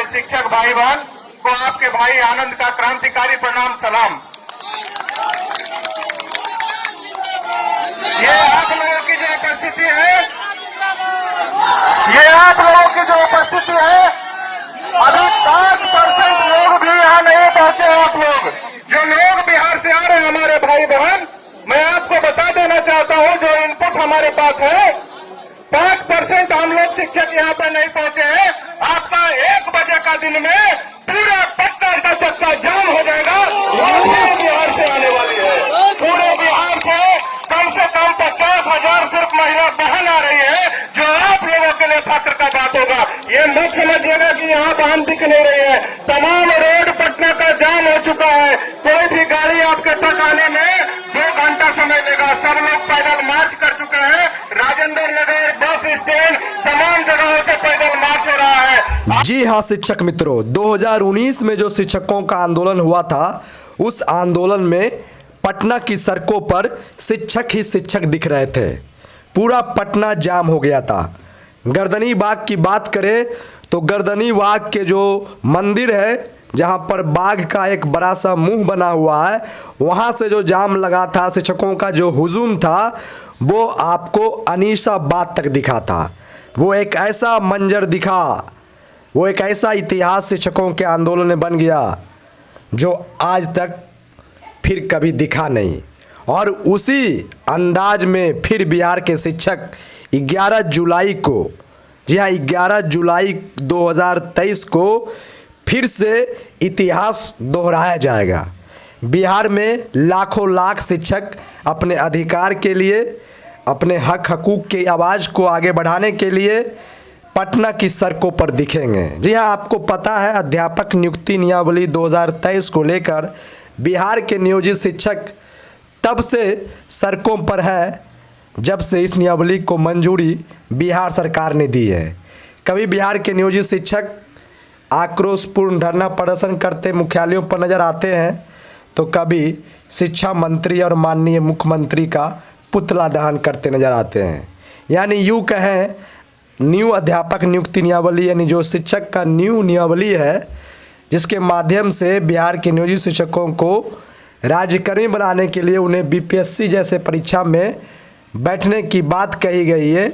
हमारे शिक्षक भाई बहन को आपके भाई आनंद का क्रांतिकारी प्रणाम सलाम। ये आप लोगों की जो उपस्थिति है, ये आप लोगों की जो उपस्थिति है, अभी 5% लोग भी यहाँ नहीं पहुंचे। आप लोग जो लोग बिहार से आ रहे हैं हमारे भाई बहन, मैं आपको बता देना चाहता हूँ जो इनपुट हमारे पास है, 5% हम लोग शिक्षक यहाँ पे नहीं पहुंचे हैं। आपका 1 बजे का दिन में पूरा पटना का चक्का जाम हो जाएगा। बिहार से आने वाली है, पूरे बिहार से कम 50,000 सिर्फ महिला बहन आ रही है, जो आप लोगों के लिए फक्र का बात होगा। ये मत समझिएगा कि यहाँ बहन दिख नहीं रही है। तमाम रोड पटना का जाम हो चुका है। कोई भी गाड़ी आपके तक आने में 2 घंटा समय लेगा। सब लोग पैदल मार्च कर चुके हैं। राजेंद्र नगर, बस स्टैंड, तमाम जगहों से पैदल मार्च हो रहा है। जी हाँ शिक्षक मित्रों, 2019 में जो शिक्षकों का आंदोलन हुआ था, उस आंदोलन में पटना की सड़कों पर शिक्षक ही शिक्षक दिख रहे थे। पूरा पटना जाम हो गया था। गर्दनी बाग की बात करें तो गर्दनी बाग के जो मंदिर है, जहाँ पर बाघ का एक बड़ा सा मुंह बना हुआ है, वहाँ से जो जाम लगा था, शिक्षकों का जो हुजूम था, वो आपको अनीसाबाद तक दिखा था। वो एक ऐसा मंजर दिखा, वो एक ऐसा इतिहास शिक्षकों के आंदोलन में बन गया जो आज तक फिर कभी दिखा नहीं। और उसी अंदाज में फिर बिहार के शिक्षक 11 जुलाई को, जी हाँ 11 जुलाई 2023 को फिर से इतिहास दोहराया जाएगा। बिहार में लाखों लाख शिक्षक अपने अधिकार के लिए, अपने हक हकूक़ की आवाज़ को आगे बढ़ाने के लिए पटना की सड़कों पर दिखेंगे। जी हाँ, आपको पता है अध्यापक नियुक्ति नियमावली 2023 को लेकर बिहार के नियोजित शिक्षक तब से सड़कों पर है जब से इस नियमावली को मंजूरी बिहार सरकार ने दी है। कभी बिहार के नियोजित शिक्षक आक्रोशपूर्ण धरना प्रदर्शन करते मुख्यालयों पर नज़र आते हैं, तो कभी शिक्षा मंत्री और माननीय मुख्यमंत्री का पुतला दहन करते नज़र आते हैं। यानी यूँ कहें, न्यू अध्यापक नियुक्ति नियमावली यानी जो शिक्षक का न्यू नियमावली है, जिसके माध्यम से बिहार के नियोजित शिक्षकों को राज्यकर्मी बनाने के लिए उन्हें बीपीएससी जैसे परीक्षा में बैठने की बात कही गई है,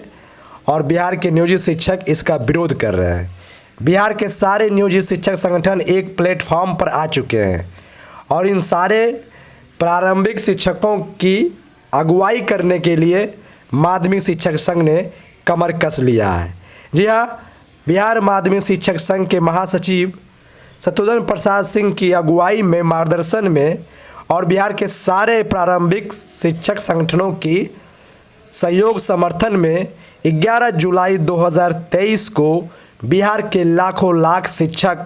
और बिहार के नियोजित शिक्षक इसका विरोध कर रहे हैं। बिहार के सारे नियोजित शिक्षक संगठन एक प्लेटफॉर्म पर आ चुके हैं और इन सारे प्रारंभिक शिक्षकों की अगुवाई करने के लिए माध्यमिक शिक्षक संघ ने कमर कस लिया है। जी हाँ, बिहार माध्यमिक शिक्षक संघ के महासचिव शत्रुघ्न प्रसाद सिंह की अगुवाई में, मार्गदर्शन में और बिहार के सारे प्रारंभिक शिक्षक संगठनों की सहयोग समर्थन में 11 जुलाई 2023 को बिहार के लाखों लाख शिक्षक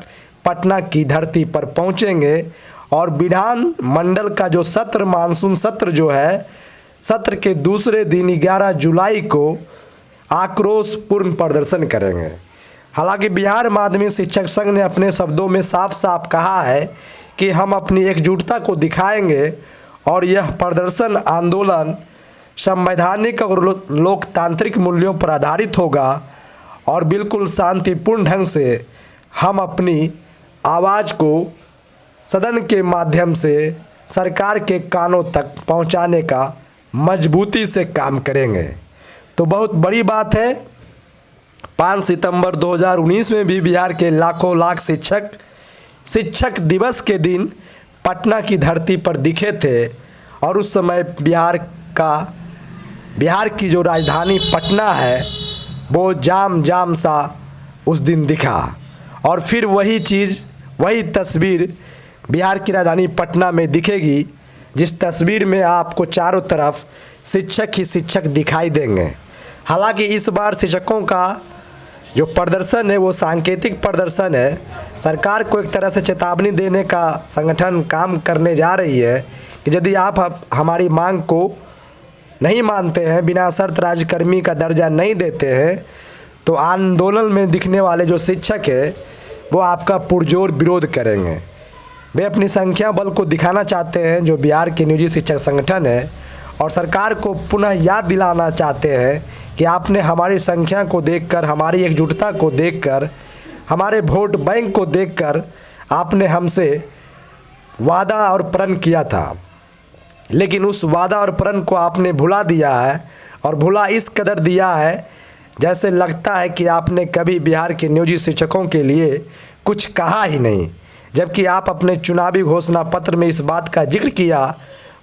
पटना की धरती पर पहुंचेंगे और विधान मंडल का जो सत्र, मानसून सत्र जो है, सत्र के दूसरे दिन 11 जुलाई को आक्रोशपूर्ण प्रदर्शन करेंगे। हालांकि बिहार माध्यमिक शिक्षक संघ ने अपने शब्दों में साफ साफ कहा है कि हम अपनी एकजुटता को दिखाएंगे और यह प्रदर्शन आंदोलन संवैधानिक और लोकतांत्रिक मूल्यों पर आधारित होगा और बिल्कुल शांतिपूर्ण ढंग से हम अपनी आवाज़ को सदन के माध्यम से सरकार के कानों तक पहुंचाने का मजबूती से काम करेंगे। तो बहुत बड़ी बात है, 5 सितंबर 2019 में भी बिहार के लाखों लाख शिक्षक शिक्षक दिवस के दिन पटना की धरती पर दिखे थे और उस समय बिहार की जो राजधानी पटना है वो जाम सा उस दिन दिखा। और फिर वही चीज़, वही तस्वीर बिहार की राजधानी पटना में दिखेगी, जिस तस्वीर में आपको चारों तरफ शिक्षक ही शिक्षक दिखाई देंगे। हालांकि इस बार शिक्षकों का जो प्रदर्शन है वो सांकेतिक प्रदर्शन है। सरकार को एक तरह से चेतावनी देने का संगठन काम करने जा रही है कि यदि आप हमारी मांग को नहीं मानते हैं, बिना शर्त राज्यकर्मी का दर्जा नहीं देते हैं, तो आंदोलन में दिखने वाले जो शिक्षक है वो आपका पुरजोर विरोध करेंगे। वे अपनी संख्या बल को दिखाना चाहते हैं, जो बिहार के नियोजित शिक्षक संगठन है, और सरकार को पुनः याद दिलाना चाहते हैं कि आपने हमारी संख्या को देखकर, हमारी एकजुटता को देखकर हमारे वोट बैंक को देखकर आपने हमसे वादा और प्रण किया था, लेकिन उस वादा और प्रण को आपने भुला दिया है, और भुला इस कदर दिया है जैसे लगता है कि आपने कभी बिहार के नियोजित शिक्षकों के लिए कुछ कहा ही नहीं। जबकि आप अपने चुनावी घोषणा पत्र में इस बात का जिक्र किया,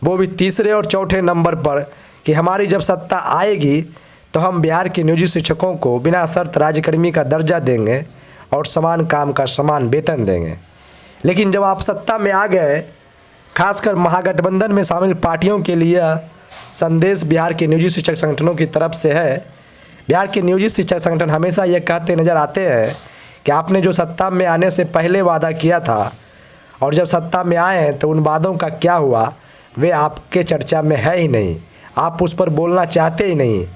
वो भी तीसरे और चौथे नंबर पर, कि हमारी जब सत्ता आएगी तो हम बिहार के नियोजित शिक्षकों को बिना शर्त राज्यकर्मी का दर्जा देंगे और समान काम का समान वेतन देंगे। लेकिन जब आप सत्ता में आ गए, खासकर महागठबंधन में शामिल पार्टियों के लिए संदेश बिहार के नियोजित शिक्षक संगठनों की तरफ से है। बिहार के नियोजित शिक्षक संगठन हमेशा ये कहते नज़र आते हैं कि आपने जो सत्ता में आने से पहले वादा किया था और जब सत्ता में आए हैं तो उन वादों का क्या हुआ, वे आपके चर्चा में है ही नहीं, आप उस पर बोलना चाहते ही नहीं।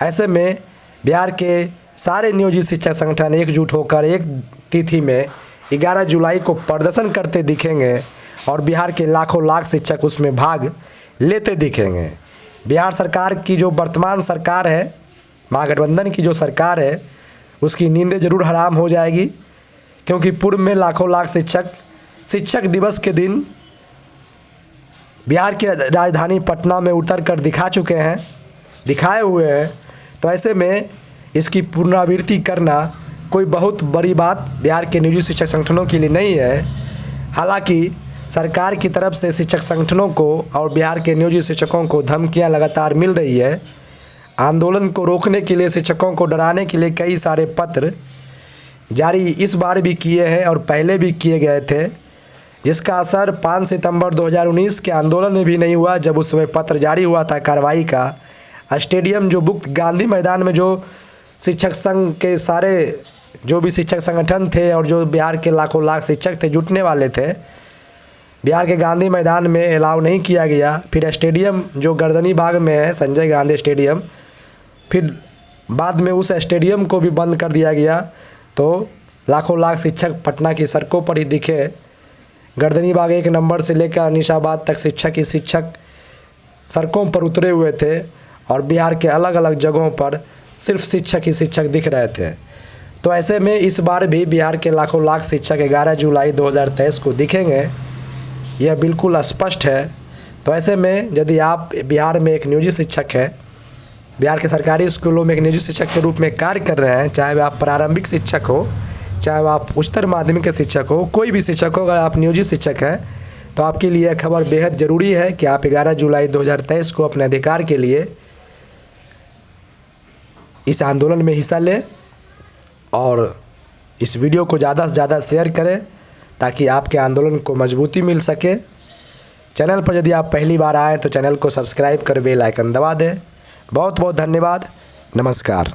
ऐसे में बिहार के सारे नियोजित शिक्षक संगठन एकजुट होकर एक तिथि में 11 जुलाई को प्रदर्शन करते दिखेंगे और बिहार के लाखों लाख शिक्षक उसमें भाग लेते दिखेंगे। बिहार सरकार की जो वर्तमान सरकार है, महागठबंधन की जो सरकार है, उसकी नींदें जरूर हराम हो जाएगी, क्योंकि पूर्व में लाखों लाख शिक्षक दिवस के दिन बिहार की राजधानी पटना में उतर कर दिखाए हुए हैं। तो ऐसे में इसकी पुनरावृत्ति करना कोई बहुत बड़ी बात बिहार के नियोजित शिक्षक संगठनों के लिए नहीं है। हालांकि सरकार की तरफ से शिक्षक संगठनों को और बिहार के नियोजित शिक्षकों को धमकियां लगातार मिल रही है। आंदोलन को रोकने के लिए, शिक्षकों को डराने के लिए कई सारे पत्र जारी इस बार भी किए हैं और पहले भी किए गए थे, जिसका असर 5 सितंबर 2019 के आंदोलन में भी नहीं हुआ, जब उस समय पत्र जारी हुआ था कार्रवाई का। स्टेडियम जो बुक गांधी मैदान में जो शिक्षक संघ के सारे जो भी शिक्षक संगठन थे और जो बिहार के लाखों लाख शिक्षक थे जुटने वाले थे, बिहार के गांधी मैदान में अलाउ नहीं किया गया। फिर स्टेडियम जो गर्दनी बाग में है, संजय गांधी स्टेडियम, फिर बाद में उस स्टेडियम को भी बंद कर दिया गया। तो लाखों लाख शिक्षक पटना की सड़कों पर ही दिखे। गर्दनी बाग 1 नंबर से लेकर अनीसाबाद तक शिक्षक सड़कों पर उतरे हुए थे और बिहार के अलग अलग जगहों पर सिर्फ शिक्षक ही शिक्षक दिख रहे थे। तो ऐसे में इस बार भी बिहार के लाखों लाख शिक्षक 11 जुलाई 2023 को दिखेंगे, यह बिल्कुल स्पष्ट है। तो ऐसे में यदि आप बिहार में एक नियोजित शिक्षक है, बिहार के सरकारी स्कूलों में एक नियोजित शिक्षक के रूप में कार्य कर रहे हैं, चाहे आप प्रारंभिक शिक्षक हो, चाहे आप उच्चतर माध्यमिक के शिक्षक हो, कोई भी शिक्षक हो, अगर आप नियोजित शिक्षक हैं तो आपके लिए खबर बेहद ज़रूरी है कि आप 11 जुलाई 2023 को अपने अधिकार के लिए इस आंदोलन में हिस्सा लें और इस वीडियो को ज़्यादा से ज़्यादा शेयर करें ताकि आपके आंदोलन को मजबूती मिल सके। चैनल पर यदि आप पहली बार आएँ तो चैनल को सब्सक्राइब कर बेल आइकन दबा दें। बहुत बहुत धन्यवाद। नमस्कार।